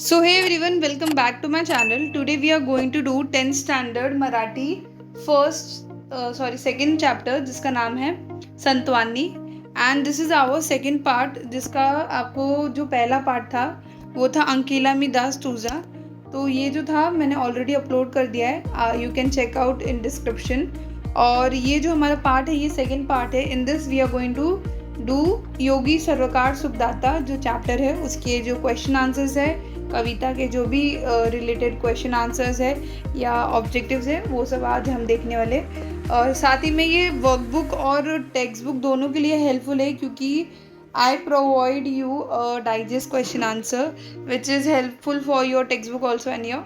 So hey everyone, welcome back to my channel. Today we are going to do 10th standard Marathi second chapter जिसका नाम है Santwani and this is our second part जिसका आपको जो पहला part था वो था अंकिला मी दास तुझा। तो ये जो था मैंने ऑलरेडी अपलोड कर दिया है, you can check out in description. और ये जो हमारा पार्ट है ये सेकेंड पार्ट है। In this we are going to do Yogi Sarvakar Sukhdata जो चैप्टर है उसके जो क्वेश्चन आंसर्स है, कविता के जो भी रिलेटेड क्वेश्चन आंसर्स है या ऑब्जेक्टिव्स है वो सब आज हम देखने वाले। और साथ ही में ये वर्कबुक और टेक्स्ट बुक दोनों के लिए हेल्पफुल है क्योंकि I provide you a digest question answer which is helpful for your textbook also and your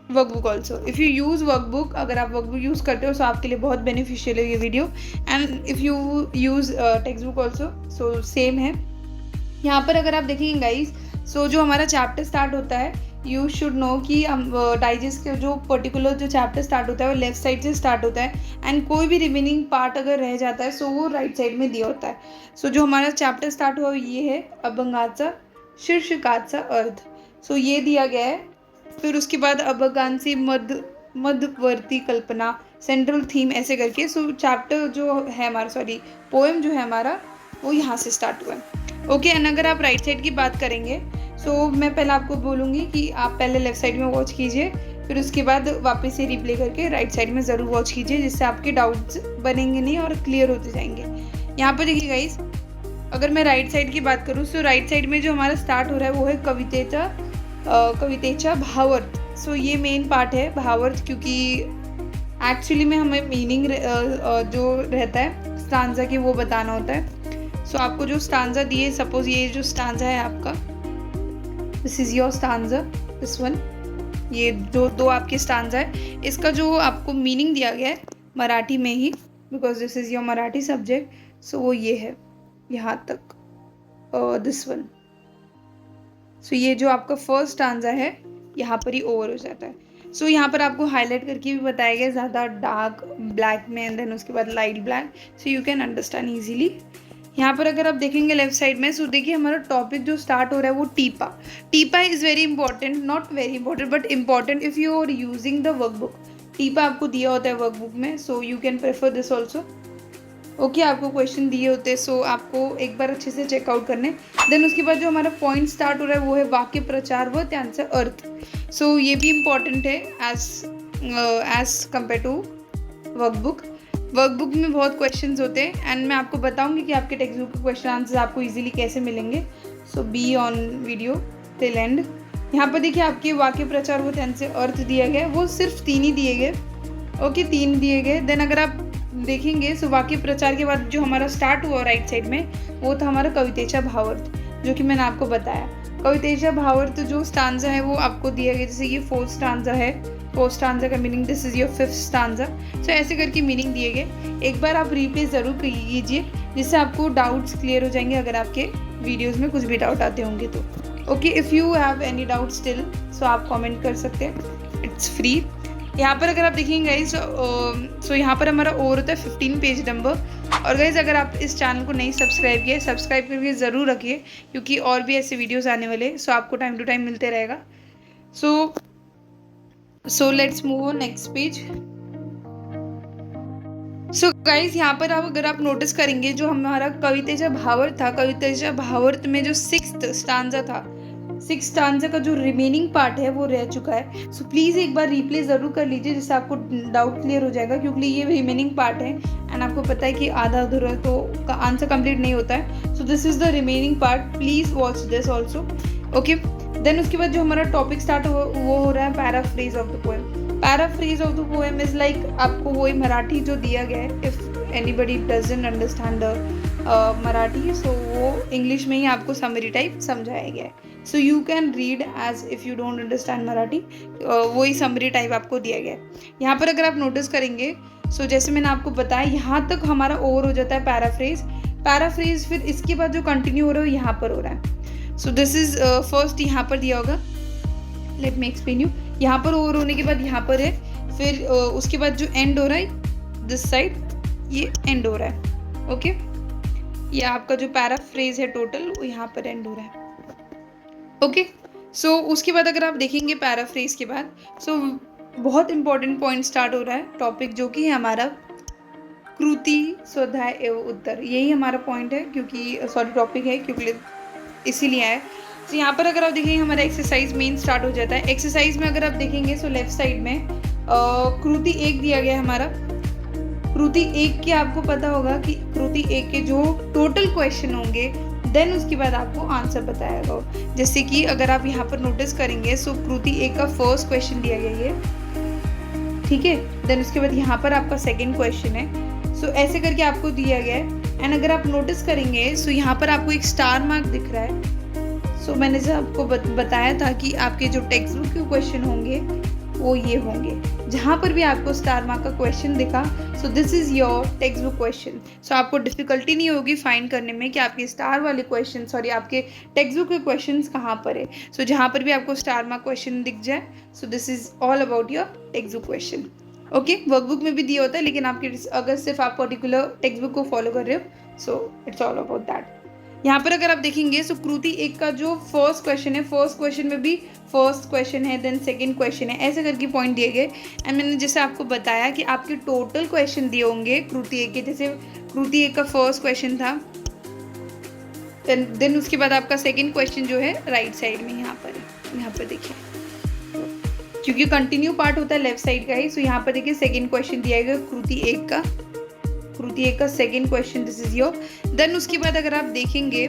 workbook also. If you use workbook, अगर आप वर्कबुक यूज़ करते हो तो आपके लिए बहुत बेनिफिशियल है ये video. And if you use text book also so same है। यहाँ पर अगर आप देखेंगे गाइज, सो जो हमारा चैप्टर स्टार्ट होता है यू शुड नो कि हम डाइजेस्ट के जो पर्टिकुलर जो चैप्टर स्टार्ट होता है वो लेफ्ट साइड से स्टार्ट होता है एंड कोई भी रिमेनिंग पार्ट अगर रह जाता है सो वो राइट साइड में दिया होता है। सो जो हमारा चैप्टर स्टार्ट हुआ ये है अभंगाचा शीर्षकाचा अर्थ। सो ये दिया गया है। फिर उसके बाद अभंगांची मध्यवर्ती कल्पना, सेंट्रल थीम, ऐसे करके। सो चैप्टर जो है हमारा पोएम जो है हमारा वो यहाँ से स्टार्ट हुआ है। ओके एंड अगर आप राइट साइड की बात करेंगे सो मैं पहले आपको बोलूँगी कि आप पहले लेफ़्ट साइड में वॉच कीजिए, फिर उसके बाद वापस से रिप्ले करके राइट साइड में ज़रूर वॉच कीजिए जिससे आपके डाउट्स बनेंगे नहीं और क्लियर होते जाएंगे। यहाँ पर देखिए गाइस, अगर मैं राइट साइड की बात करूँ सो राइट साइड में जो हमारा स्टार्ट हो रहा है वो है कवितेचा भावार्थ। सो ये मेन पार्ट है भावार्थ, क्योंकि एक्चुअली में हमें मीनिंग जो रहता है स्टांजा की वो बताना होता है। सो आपको जो स्टांजा दिए, सपोज ये जो स्टांजा है आपका, this is your stanza, this one, ये जो दो आपके स्टांजा है इसका जो आपको मीनिंग दिया गया है मराठी में ही, because this is your Marathi subject. So वो ये है यहाँ तक, दिस वन। सो ये जो आपका फर्स्ट स्टांजा है यहाँ पर ही ओवर हो जाता है। सो यहाँ पर आपको हाईलाइट करके भी बताया गया, ज़्यादा डार्क ब्लैक में एंड देन उसके बाद light black, so you can understand easily. यहाँ पर अगर आप देखेंगे लेफ्ट साइड में, सो देखिए हमारा टॉपिक जो स्टार्ट हो रहा है वो टीपा। टीपा is very important, not very important but important if you are using the workbook. टीपा आपको दिया होता है वर्कबुक में, so you can prefer this also. Okay, आपको क्वेश्चन दिए होते हैं सो आपको एक बार अच्छे से चेकआउट करने। देन उसके बाद जो हमारा पॉइंट स्टार्ट हो रहा है वो है वाक्य प्रचार व त्यांचा अर्थ। सो ये भी इम्पॉर्टेंट है as compare to workbook. Workbook में बहुत क्वेश्चंस होते हैं एंड मैं आपको बताऊंगी कि आपके टेक्स्ट बुक के क्वेश्चन आंसर आपको इजीली कैसे मिलेंगे। So be on video till end. यहाँ पर देखिए आपके वाक्य प्रचार व त्यांचे अर्थ दिया गया, वो सिर्फ 3 ही दिए गए। ओके, 3 दिए गए। देन अगर आप देखेंगे सो वाक्य प्रचार के बाद जो हमारा स्टार्ट हुआ राइट साइड में वो था हमारा कवितेचा भावार्थ, जो कि मैंने आपको बताया। कवितेचा भावार्थ जो स्टांजा है वो आपको दिया गया, जैसे ये 4th स्टांजा है, 4th स्टांजा का meaning this is your 5th stanza. So ऐसे करके मीनिंग दिए गए। एक बार आप रिप्ले ज़रूर कीजिए जिससे आपको डाउट्स क्लियर हो जाएंगे अगर आपके वीडियोज़ में कुछ भी डाउट आते होंगे तो। Okay, if you have any doubt still so आप कॉमेंट कर सकते हैं, इट्स फ्री। यहाँ पर अगर आप देखेंगे गाइज सो यहाँ पर हमारा ओवर होता है 15 पेज नंबर। और गाइज अगर आप इस चैनल को नहीं सब्सक्राइब किया, सब्सक्राइब करके ज़रूर रखिए क्योंकि और भी ऐसे वीडियोस आने वाले, सो आपको टाइम टू टाइम मिलते रहेगा। So let's move on next page. So guys यहाँ पर अगर आप नोटिस करेंगे जो हमारा कवितेचा भावार्थ था, कवितेचा भावार्थ में जो 6th स्टांजा था, 6th स्टांजा का जो रिमेनिंग पार्ट है वो रह चुका है। सो प्लीज़ एक बार रिप्ले ज़रूर कर लीजिए जिससे आपको डाउट क्लियर हो जाएगा, क्योंकि ये रिमेनिंग पार्ट है एंड आपको पता है कि आधा अधूरा तो का आंसर कंप्लीट नहीं होता है। So this is the remaining part, please watch this also. Okay, then उसके बाद जो हमारा टॉपिक स्टार्ट वो हो रहा है paraphrase of the poem. Paraphrase of the poem is like आपको वही मराठी जो दिया गया है, if anybody doesn't understand the Marathi so वो इंग्लिश में ही आपको समरी टाइप समझाया गया है। So you can read as if you don't understand Marathi, वही समरी टाइप आपको दिया गया है। यहाँ पर अगर आप नोटिस करेंगे सो जैसे मैंने आपको बताया यहाँ तक हमारा ओवर हो जाता है पैराफ्रेज। फिर इसके बाद जो कंटिन्यू हो रहा है यहाँ पर हो रहा है। सो दिस इज़ फर्स्ट यहाँ पर दिया होगा, लेट मी एक्सप्लेन यू। यहाँ पर ओवर होने के बाद यहाँ पर है, फिर उसके बाद जो एंड हो रहा है दिस साइड, ये एंड हो रहा है। ओके, ये आपका जो पैराफ्रेज है टोटल वो यहाँ पर एंड हो रहा है। ओके, उसके बाद अगर आप देखेंगे पैराफ्रेज के बाद, बहुत इंपॉर्टेंट पॉइंट स्टार्ट हो रहा है टॉपिक, जो कि है हमारा कृति, स्वाध्याय एवं उत्तर। यही हमारा पॉइंट है, क्योंकि सॉरी टॉपिक है, क्योंकि इसीलिए है। यहाँ पर अगर आप देखेंगे हमारा एक्सरसाइज मेन स्टार्ट हो जाता है। एक्सरसाइज में अगर आप देखेंगे लेफ्ट साइड में कृति 1 दिया गया है हमारा। कृति 1 के आपको पता होगा कि कृति 1 के जो टोटल क्वेश्चन होंगे, देन उसके बाद आपको आंसर बताएगा। जैसे कि अगर आप यहाँ पर नोटिस करेंगे, कृति 1 का फर्स्ट क्वेश्चन दिया गया है, ठीक है। देन उसके बाद यहाँ पर आपका सेकेंड क्वेश्चन है। ऐसे करके आपको दिया गया है। एंड अगर आप नोटिस करेंगे यहाँ पर आपको एक स्टार मार्क दिख रहा है। मैंने जो आपको बताया था कि आपके जो टेक्स्ट बुक के क्वेश्चन होंगे वो ये होंगे। जहाँ पर भी आपको स्टार मार्क का क्वेश्चन दिखा, this is your text book question. आपको डिफिकल्टी नहीं होगी फाइंड करने में कि आपके स्टार वाले क्वेश्चन, आपके टेक्स्ट बुक के क्वेश्चन कहाँ पर है। जहाँ पर भी आपको स्टार मार्क क्वेश्चन दिख जाए, this is all about your text book question. Okay, workbook में भी दिया होता है, लेकिन आपके अगर सिर्फ आप पर्टिकुलर टेक्स्ट बुक को फॉलो कर रहे हो, इट्स ऑल अबाउट दैट। यहाँ पर अगर आप देखेंगे कृति 1 का जो फर्स्ट क्वेश्चन है, फर्स्ट क्वेश्चन में भी फर्स्ट क्वेश्चन है, देन सेकंड क्वेश्चन है, ऐसे करके पॉइंट दिए गए। एंड मैंने जैसे आपको बताया कि आपके टोटल क्वेश्चन दिए होंगे कृति 1 के। जैसे कृति 1 का फर्स्ट क्वेश्चन था, देन उसके बाद आपका सेकंड क्वेश्चन जो है राइट साइड में यहाँ पर देखिए, क्योंकि कंटिन्यू पार्ट होता है लेफ्ट साइड का ही। यहाँ पर देखिए सेकंड क्वेश्चन दिया गया कृति 1 का, कृति 1 का second question, this is your. Then उसके बाद अगर आप देखेंगे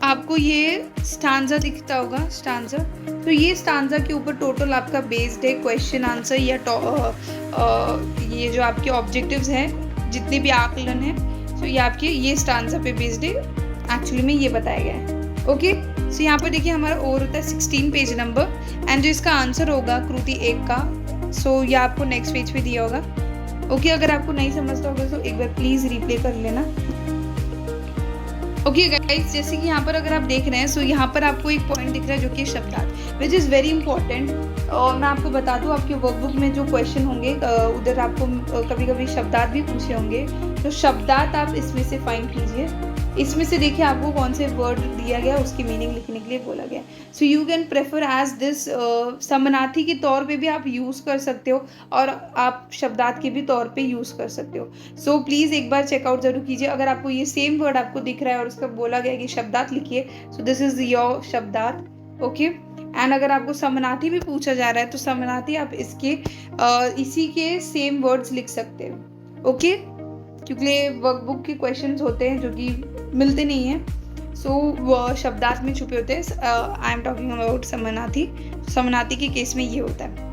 आपको ये स्टांजा दिखता होगा, स्टांजा। ये स्टांजा के ऊपर टोटल आपका बेस्ड है क्वेश्चन आंसर, या ये जो आपके ऑब्जेक्टिव्स हैं, जितने भी आकलन है, ये आपके ये स्टांजा पे बेस्ड है। एक्चुअली में ये बताया गया है। ओके, यहाँ पर देखिए हमारा और होता है 16 पेज नंबर। एंड जो इसका आंसर होगा कृति 1 का, ये आपको नेक्स्ट पेज पे दिया होगा। ओके, अगर आपको नहीं समझता होगा तो एक बार प्लीज रिप्ले कर लेना। ओके गाइस, जैसे कि यहाँ पर अगर आप देख रहे हैं, यहाँ पर आपको एक पॉइंट दिख रहा है जो कि शब्दार्थ, विच इज़ वेरी इंपॉर्टेंट। और मैं आपको बता दूँ, आपके वर्कबुक में जो क्वेश्चन होंगे, उधर आपको कभी कभी शब्दार्थ भी पूछे होंगे, तो शब्दार्थ आप इसमें से फाइंड कीजिए। इसमें से देखिए आपको कौन से वर्ड दिया गया, उसकी मीनिंग लिखने के लिए बोला गया। You can prefer as this, समानार्थी के तौर पे भी आप यूज़ कर सकते हो, और आप शब्दार्थ के भी तौर पे यूज़ कर सकते हो। प्लीज़ एक बार चेकआउट जरूर कीजिए। अगर आपको ये सेम वर्ड आपको दिख रहा है और उसका बोला गया कि शब्दार्थ लिखिए, दिस इज योर शब्दार्थ। ओके, एंड अगर आपको समानार्थी भी पूछा जा रहा है, तो समानार्थी आप इसके इसी के सेम वर्ड्स लिख सकते हो। ओके, क्योंकि वर्कबुक के क्वेश्चंस होते हैं जो कि मिलते नहीं हैं, वो शब्दार्थ में छुपे होते हैं। आई एम टॉकिंग अबाउट समानार्थी। समानार्थी के केस में ये होता है।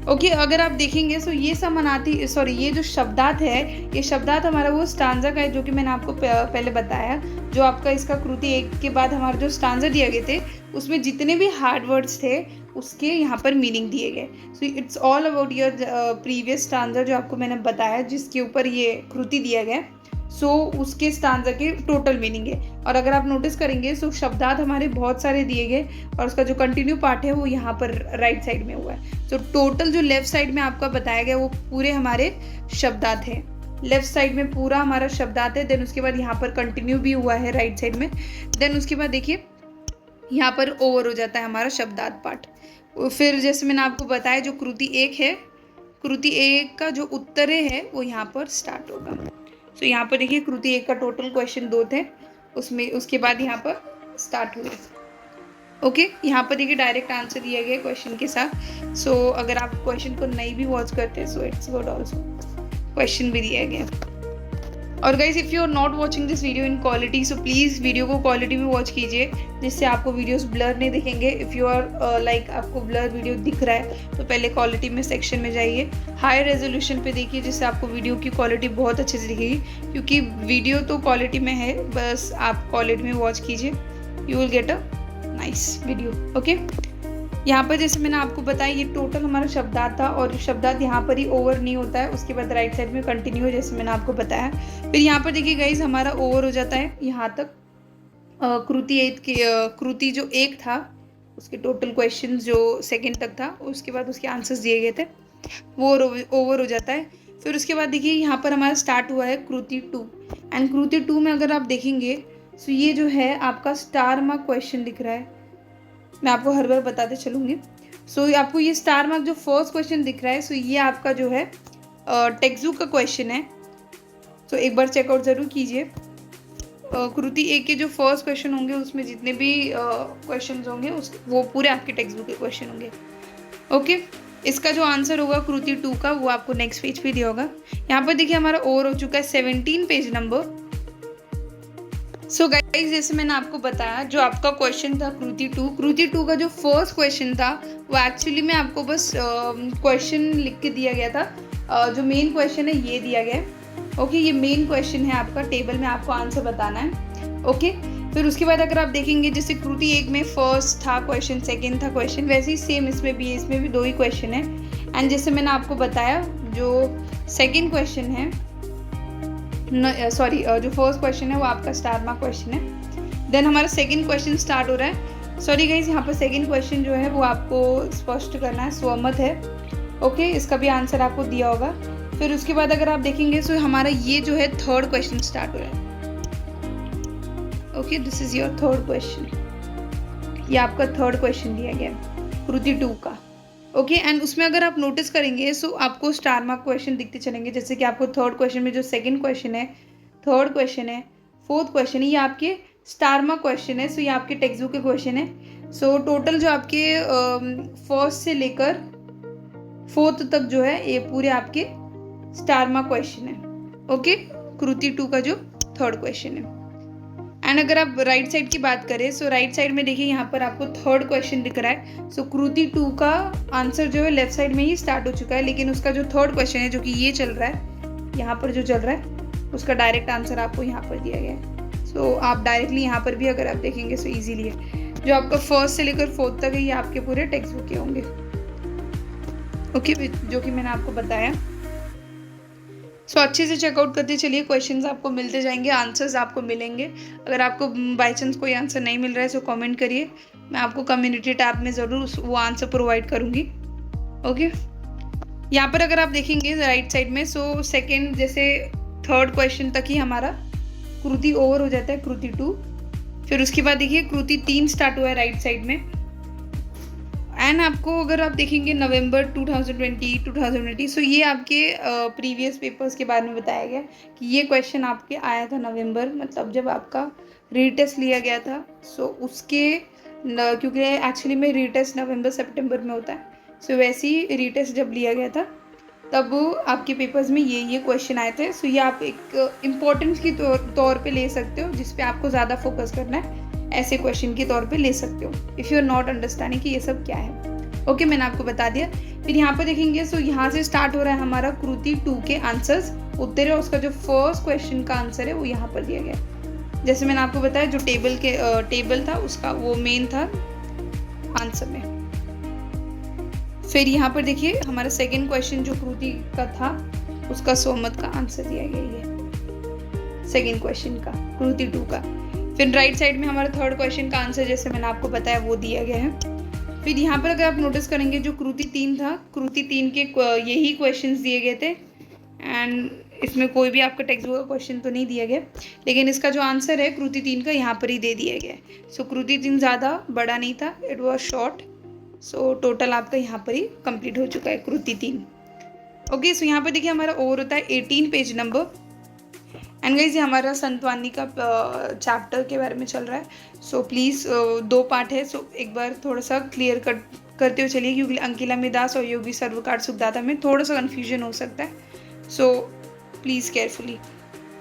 ओके, अगर आप देखेंगे ये समानार्थी, ये जो शब्दार्थ है, ये शब्दार्थ हमारा वो स्टांजा का है, जो कि मैंने आपको पहले बताया। जो आपका इसका कृति 1 के बाद हमारा जो स्टांजा दिए गए थे, उसमें जितने भी हार्ड वर्ड्स थे उसके यहाँ पर मीनिंग दिए गए। It's all about your previous stanza, जो आपको मैंने बताया, जिसके ऊपर ये कृति दिया गया। उसके स्टांजा के टोटल मीनिंग है। और अगर आप नोटिस करेंगे, शब्दार्थ हमारे बहुत सारे दिए गए, और उसका जो कंटिन्यू पार्ट है वो यहाँ पर राइट साइड में हुआ है। टोटल जो लेफ्ट साइड में आपका बताया गया, वो पूरे हमारे शब्दार्थ हैं। लेफ्ट साइड में पूरा हमारा शब्दार्थ है। देन उसके बाद यहाँ पर कंटिन्यू भी हुआ है राइट साइड में। देन उसके बाद देखिए यहाँ पर ओवर हो जाता है हमारा शब्दार्थ पार्ट। फिर जैसे मैंने आपको बताया, जो कृति 1 है, कृति 1 का जो उत्तर है वो यहाँ पर स्टार्ट होगा। यहाँ पर देखिए कृति 1 का टोटल क्वेश्चन 2 थे, उसमें उसके बाद यहाँ पर स्टार्ट हुए। ओके, यहाँ पर देखिए डायरेक्ट आंसर दिया गया क्वेश्चन के साथ। अगर आप क्वेश्चन को नहीं भी वॉच करते, इट्स गुड ऑल्सो, क्वेश्चन भी दिया गया। और guys, if you are not watching this video in quality, please video को क्वालिटी में वॉच कीजिए, जिससे आपको वीडियोस ब्लर नहीं दिखेंगे। इफ़ यू आर लाइक आपको ब्लर वीडियो दिख रहा है, तो पहले क्वालिटी में सेक्शन में जाइए, हाई रेजोल्यूशन पे देखिए, जिससे आपको वीडियो की क्वालिटी बहुत अच्छे से दिखेगी। क्योंकि वीडियो तो क्वालिटी में है, बस आप क्वालिटी में वॉच कीजिए, you will get a nice video. Okay, यहाँ पर जैसे मैंने आपको बताया, ये टोटल हमारा शब्दार्थ था, और शब्दार्थ यहाँ पर ही ओवर नहीं होता है, उसके बाद राइट साइड में कंटिन्यू, जैसे मैंने आपको बताया। फिर यहाँ पर देखिए गाइज, हमारा ओवर हो जाता है यहाँ तक। कृति जो 1 था, उसके टोटल क्वेश्चन जो सेकंड तक था, उसके बाद उसके आंसर्स दिए गए थे, वो ओवर हो जाता है। फिर उसके बाद देखिए यहाँ पर हमारा स्टार्ट हुआ है कृति 2। एंड कृति 2 में अगर आप देखेंगे, ये जो है आपका स्टार मार्क क्वेश्चन दिख रहा है, मैं आपको हर बार बताते चलूँगी। सो आपको ये स्टार मार्क जो फर्स्ट क्वेश्चन दिख रहा है, सो ये आपका जो है टेक्स्ट बुक का क्वेश्चन है। सो एक बार चेकआउट ज़रूर कीजिए। कृति 1 के जो फर्स्ट क्वेश्चन होंगे उसमें जितने भी क्वेश्चन होंगे वो पूरे आपके टेक्स्ट बुक के क्वेश्चन होंगे। ओके, इसका जो आंसर होगा कृति 2 का वो आपको नेक्स्ट पेज पे दिया होगा। यहाँ पर देखिए हमारा ओवर हो चुका है 17 पेज नंबर। सो गाइस, जैसे मैंने आपको बताया जो आपका क्वेश्चन था कृति 2 का जो फर्स्ट क्वेश्चन था वो एक्चुअली में आपको बस क्वेश्चन लिख के दिया गया था। जो मेन क्वेश्चन है ये दिया गया है। ओके, ये मेन क्वेश्चन है आपका, टेबल में आपको आंसर बताना है। ओके, फिर उसके बाद अगर आप देखेंगे जैसे कृति 1 में फर्स्ट था क्वेश्चन, सेकंड था क्वेश्चन, वैसे ही सेम इसमें भी है, इसमें भी 2 ही क्वेश्चन है। एंड जैसे मैंने आपको बताया जो सेकंड क्वेश्चन है जो फर्स्ट क्वेश्चन है वो आपका स्टार मार्क क्वेश्चन है। देन हमारा सेकंड क्वेश्चन स्टार्ट हो रहा है। सॉरी गाइज, यहाँ पर सेकंड क्वेश्चन जो है वो आपको स्पष्ट करना है, स्वमत है। ओके, इसका भी आंसर आपको दिया होगा। फिर उसके बाद अगर आप देखेंगे तो हमारा ये जो है थर्ड क्वेश्चन स्टार्ट हो रहा है। Okay, this is your third question. ये आपका थर्ड क्वेश्चन दिया गया है कृति 2 का। ओके, एंड उसमें अगर आप नोटिस करेंगे सो आपको स्टार मार्क क्वेश्चन दिखते चलेंगे। जैसे कि आपको थर्ड क्वेश्चन में जो सेकंड क्वेश्चन है, थर्ड क्वेश्चन है, फोर्थ क्वेश्चन है, ये आपके स्टार मार्क क्वेश्चन है। सो ये आपके टेक्स्ट बुक के क्वेश्चन है। सो टोटल जो आपके फर्स्ट से लेकर फोर्थ तक जो है ये पूरे आपके स्टार मार्क क्वेश्चन है। ओके, कृति 2 का जो थर्ड क्वेश्चन है। एंड अगर आप राइट साइड की बात करें सो राइट साइड में देखिए यहाँ पर आपको थर्ड क्वेश्चन दिख रहा है। सो कृति 2 का आंसर जो है लेफ्ट साइड में ही स्टार्ट हो चुका है, लेकिन उसका जो थर्ड क्वेश्चन है जो कि ये चल रहा है, यहाँ पर जो चल रहा है उसका डायरेक्ट आंसर आपको यहाँ पर दिया गया है। सो आप डायरेक्टली यहाँ पर भी अगर आप देखेंगे सो ईजिली है। जो आपका फर्स्ट से लेकर फोर्थ तक है ये आपके पूरे टेक्स्ट बुक के होंगे। ओके, जो कि मैंने आपको बताया। सो अच्छे से चेकआउट करते चलिए, क्वेश्चंस आपको मिलते जाएंगे, आंसर्स आपको मिलेंगे। अगर आपको बाई चांस कोई आंसर नहीं मिल रहा है सो कमेंट करिए, मैं आपको कम्युनिटी टैब में ज़रूर वो आंसर प्रोवाइड करूँगी। ओके, यहाँ पर अगर आप देखेंगे राइट साइड में सो सेकेंड जैसे थर्ड क्वेश्चन तक ही हमारा कृति ओवर हो जाता है, कृति 2। फिर उसके बाद देखिए कृति 3 स्टार्ट हुआ है राइट साइड में। एंड आपको अगर आप देखेंगे नवंबर 2020 सो ये आपके प्रीवियस पेपर्स के बारे में बताया गया कि ये क्वेश्चन आपके आया था नवंबर, मतलब जब आपका रीटेस्ट लिया गया था। सो उसके क्योंकि एक्चुअली में रीटेस्ट नवंबर सितंबर में होता है, सो वैसे ही रीटेस्ट जब लिया गया था तब आपके पेपर्स में ये क्वेश्चन आए थे। सो ये आप एक इम्पोर्टेंस की तौर पे ले सकते हो, जिस पे आपको ज़्यादा फोकस करना है, ऐसे क्वेश्चन के तौर पे ले सकते हो if you are not understanding कि ये सब क्या है। ओके, मैंने आपको बता दिया। फिर यहाँ पर देखेंगे सो यहाँ से स्टार्ट हो रहा है हमारा कृति 2 के आंसर्स उत्तर है। उसका जो फर्स्ट क्वेश्चन का आंसर है वो यहाँ पर दिया गया। जैसे मैंने आपको बताया जो टेबल था उसका वो मेन था आंसर में। फिर यहाँ पर देखिए हमारा सेकेंड क्वेश्चन जो कृति का था उसका स्वमत का आंसर दिया गया है सेकेंड क्वेश्चन का कृति 2 का। फिर राइट साइड में हमारा थर्ड क्वेश्चन का आंसर जैसे मैंने आपको बताया वो दिया गया है। फिर यहाँ पर अगर आप नोटिस करेंगे जो कृति 3 था, कृति 3 के यही क्वेश्चंस दिए गए थे। एंड इसमें कोई भी आपका टेक्स्ट बुक का क्वेश्चन तो नहीं दिया गया, लेकिन इसका जो आंसर है कृति 3 का यहाँ पर ही दे दिया गया है। सो कृति 3 ज़्यादा बड़ा नहीं था, it was short. So total आपका यहाँ पर ही कंप्लीट हो चुका है कृति 3। ओके, सो यहाँ पर देखिए हमारा ओवर होता है 18 पेज नंबर। एंड गाइस ये हमारा संतवानी का चैप्टर के बारे में चल रहा है। सो प्लीज़ 2 पार्ट है, सो एक बार थोड़ा सा क्लियर करते हुए चलिए, क्योंकि अंकिला मिदास और योगी सर्वकार सुखदाता में थोड़ा सा कन्फ्यूजन हो सकता है। So please carefully.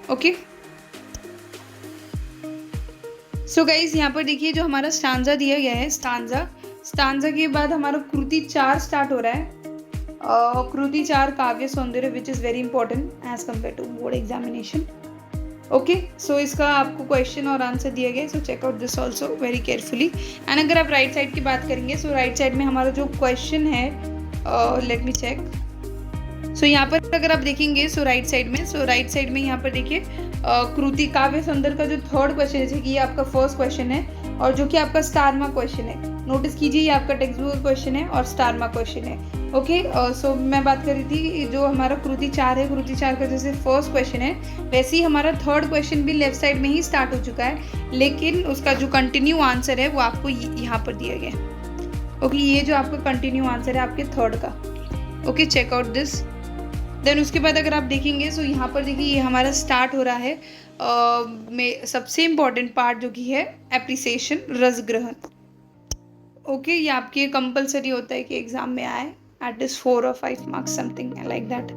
Okay, so guys यहाँ पर देखिए जो हमारा स्टांजा दिया गया है, स्टांजा के बाद हमारा कृति 4 स्टार्ट हो रहा है। कृति 4 काव्य सौंदर्य which is very important as compare to board examination. Okay, so इसका आपको क्वेश्चन और आंसर दिया गया है, so check out this also very carefully. And अगर आप राइट साइड की बात करेंगे सो राइट साइड में हमारा जो क्वेश्चन है, लेट मी चेक। सो यहाँ पर अगर आप देखेंगे सो राइट साइड में यहाँ पर देखिए कृति काव्य सौंदर्य का जो थर्ड क्वेश्चन है, जैसे कि ये आपका फर्स्ट क्वेश्चन है और जो कि आपका स्टार मार्क क्वेश्चन है। नोटिस कीजिए ये आपका टेक्स्ट बुक क्वेश्चन है और स्टार मार्क क्वेश्चन है। ओके, सो मैं बात कर रही थी जो हमारा कृति 4 है, कृति 4 का जैसे फर्स्ट क्वेश्चन है वैसे ही हमारा थर्ड क्वेश्चन भी लेफ्ट साइड में ही स्टार्ट हो चुका है, लेकिन उसका जो कंटिन्यू आंसर है वो आपको यहाँ पर दिया गया है। ओके, ये जो आपका कंटिन्यू आंसर है आपके थर्ड का। Okay, check out this. Then उसके बाद अगर आप देखेंगे सो यहाँ पर देखिए ये हमारा स्टार्ट हो रहा है में सबसे इम्पॉर्टेंट पार्ट जो कि है एप्रिसिएशन, रस ग्रहण। ओके, ये आपके कंपलसरी होता है कि एग्जाम में आए, it is 4 or 5 marks something like that.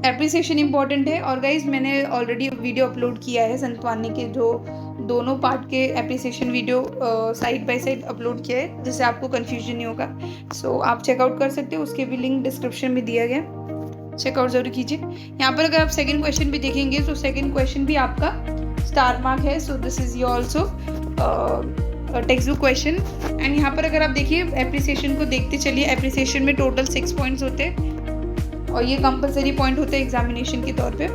Appreciation important है। और गाइज मैंने ऑलरेडी वीडियो अपलोड किया है संत वाणी के, जो दोनों पार्ट के appreciation video side by side upload किया है, जिससे आपको कन्फ्यूजन नहीं होगा। सो आप चेकआउट कर सकते हो, उसके भी लिंक डिस्क्रिप्शन में दिया गया, चेकआउट जरूर कीजिए। यहाँ पर अगर आप सेकंड क्वेश्चन भी देखेंगे तो सेकंड क्वेश्चन भी आपका स्टार मार्क है। So this is your also text book question. And यहाँ पर अगर आप देखिए एप्रिसिएशन को देखते चलिए, एप्रिसिएशन में टोटल 6 पॉइंट्स होते हैं और ये कंपलसरी पॉइंट होते हैं एग्जामिनेशन के तौर पे।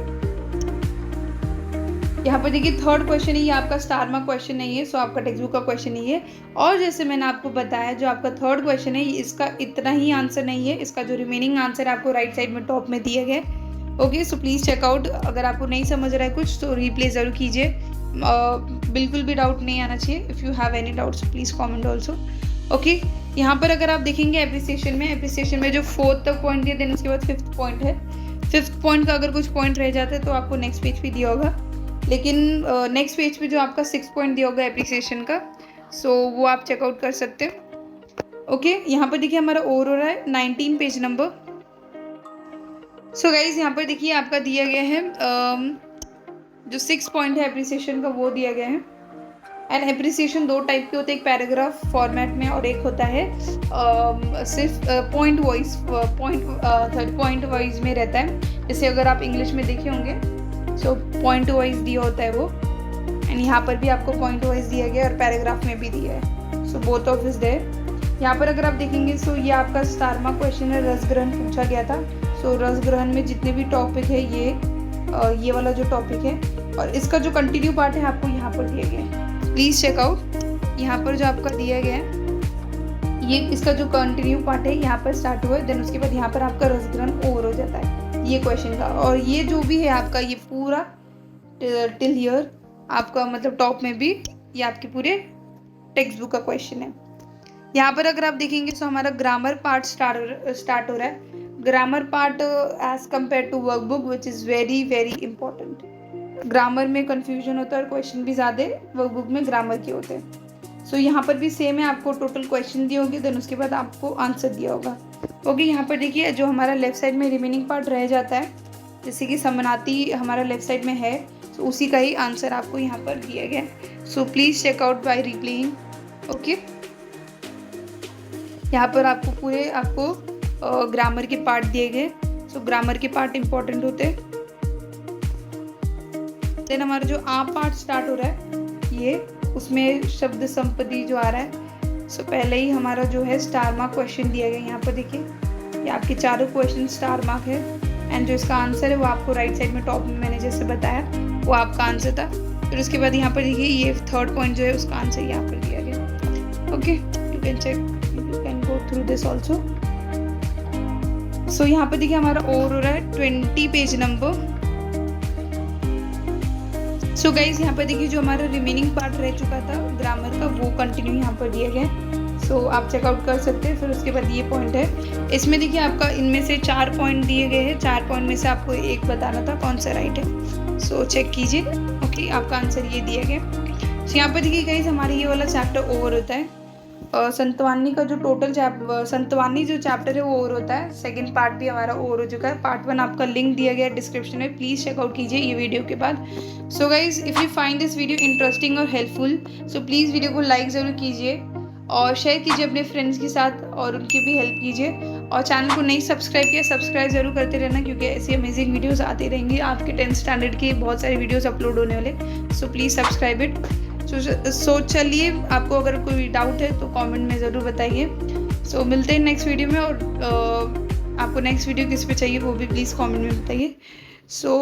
यहाँ पर देखिए थर्ड क्वेश्चन है, ये आपका स्टार मार्क क्वेश्चन नहीं है, सो आपका टेक्स्ट बुक का क्वेश्चन नहीं है। और जैसे मैंने आपको बताया, जो आपका थर्ड क्वेश्चन है इसका इतना ही आंसर नहीं है, इसका जो रिमेनिंग आंसर है आपको राइट साइड में टॉप में दिया गया है। Okay, so please checkout. अगर आपको नहीं समझ रहा है कुछ तो रिप्ले ज़रूर कीजिए, बिल्कुल भी डाउट नहीं आना चाहिए। If you have any doubts please comment also. Okay, यहाँ पर अगर आप देखेंगे एप्रिसिएशन में जो फोर्थ तक पॉइंट दिया, देन उसके बाद फिफ्थ पॉइंट है। फिफ्थ पॉइंट का अगर कुछ पॉइंट रह जाता है तो आपको नेक्स्ट पेज पे दिया होगा, लेकिन नेक्स्ट पेज पे जो आपका 6 पॉइंट दिया होगा एप्रिसिएशन का, सो वो आप चेकआउट कर सकते हैं। ओके, यहाँ पर देखिए हमारा ओवर हो रहा है 19 पेज नंबर। सो गाइज यहाँ पर देखिए आपका दिया गया है जो 6 पॉइंट है एप्रिसिएशन का, वो दिया गया है। एंड एप्रिसिएशन 2 टाइप के होते हैं, एक पैराग्राफ फॉर्मेट में और एक होता है सिर्फ पॉइंट वाइज में रहता है। जैसे अगर आप इंग्लिश में देखे होंगे सो पॉइंट वाइज दिया होता है वो, एंड यहाँ पर भी आपको पॉइंट वाइज दिया गया और पैराग्राफ में भी दिया है। So both of is there. यहाँ पर अगर आप देखेंगे सो ये आपका स्टार मार्क क्वेश्चन है, रस ग्रहण पूछा गया था। सो रस ग्रहण में जितने भी टॉपिक है ये वाला जो टॉपिक है, और इसका जो कंटिन्यू पार्ट है आपको यहाँ पर दिया गया है, प्लीज़ चेकआउट। यहाँ पर जो आपका दिया गया है ये इसका जो कंटिन्यू पार्ट है यहाँ पर स्टार्ट हुआ है, देन उसके बाद यहाँ पर आपका रस ग्रहण ओवर हो जाता है ये क्वेश्चन का। और ये जो भी है आपका ये पूरा टिल हियर आपका मतलब टॉप में भी ये आपके पूरे टेक्स्ट बुक का क्वेश्चन है। यहाँ पर अगर आप देखेंगे तो हमारा ग्रामर पार्ट स्टार्ट हो रहा है। Grammar part as compare to workbook which is very very important. Grammar में कंफ्यूजन होता है और क्वेश्चन भी ज़्यादा वर्कबुक में ग्रामर के होते हैं। सो यहाँ पर भी सेम है, आपको टोटल क्वेश्चन दिए होंगे, देन उसके बाद आपको आंसर दिया होगा। ओके, यहाँ पर देखिए जो हमारा लेफ्ट साइड में रिमेनिंग पार्ट रह जाता है, जैसे कि समानार्थी हमारा लेफ्ट साइड में है, तो उसी का ही आंसर आपको यहाँ पर दिया गया है। So please check out by replaying. Okay, यहाँ पर आपको पूरे ग्रामर के पार्ट दिए गए। सो ग्रामर के पार्ट इंपॉर्टेंट होते हैं। देन हमारा जो पार्ट स्टार्ट हो रहा है ये, उसमें शब्द संपत्ति जो आ रहा है। सो पहले ही हमारा जो है स्टार मार्क क्वेश्चन दिया गया। यहाँ पर देखिए ये आपके चारों क्वेश्चन स्टार मार्क है, एंड जो इसका आंसर है वो आपको राइट साइड में टॉप में मैंने जैसे बताया वो आपका आंसर था। फिर उसके बाद यहाँ पर देखिए ये थर्ड पॉइंट जो है उसका आंसर यहाँ पर दिया गया। Okay, you can check, you can go through this also. So यहाँ पर देखिए हमारा ओवर हो रहा है 20 पेज नंबर। सो गाइज यहाँ पर देखिए जो हमारा रिमेनिंग पार्ट रह चुका था ग्रामर का, वो कंटिन्यू यहाँ पर दिया गया। सो आप चेकआउट कर सकते हैं। फिर उसके बाद ये पॉइंट है, इसमें देखिए आपका इनमें से 4 पॉइंट दिए गए हैं। 4 पॉइंट में से आपको एक बताना था कौन सा राइट है। सो चेक कीजिए। ओके, आपका आंसर ये दिया गया। सो यहाँ पर देखिए गाइज हमारी ये वाला चैप्टर ओवर होता है। संतवानी का जो टोटल संतवानी जो चैप्टर है वो ओवर होता है। सेकंड पार्ट भी हमारा ओवर हो चुका है। पार्ट 1 आपका लिंक दिया गया है डिस्क्रिप्शन में, प्लीज़ चेकआउट कीजिए ये वीडियो के बाद। So guys if you find this video interesting और हेल्पफुल, सो प्लीज़ वीडियो को लाइक ज़रूर कीजिए और शेयर कीजिए अपने फ्रेंड्स के साथ और उनकी भी हेल्प कीजिए। और चैनल को नहीं सब्सक्राइब किया, सब्सक्राइब जरूर करते रहना, क्योंकि ऐसी अमेजिंग वीडियोस आती रहेंगी। आपके 10th स्टैंडर्ड के बहुत सारे वीडियोस अपलोड होने वाले, सो प्लीज़ सब्सक्राइब इट। सो चलिए, आपको अगर कोई डाउट है तो कमेंट में ज़रूर बताइए। सो मिलते हैं नेक्स्ट वीडियो में, और आपको नेक्स्ट वीडियो किस पे चाहिए वो भी प्लीज़ कमेंट में बताइए। सो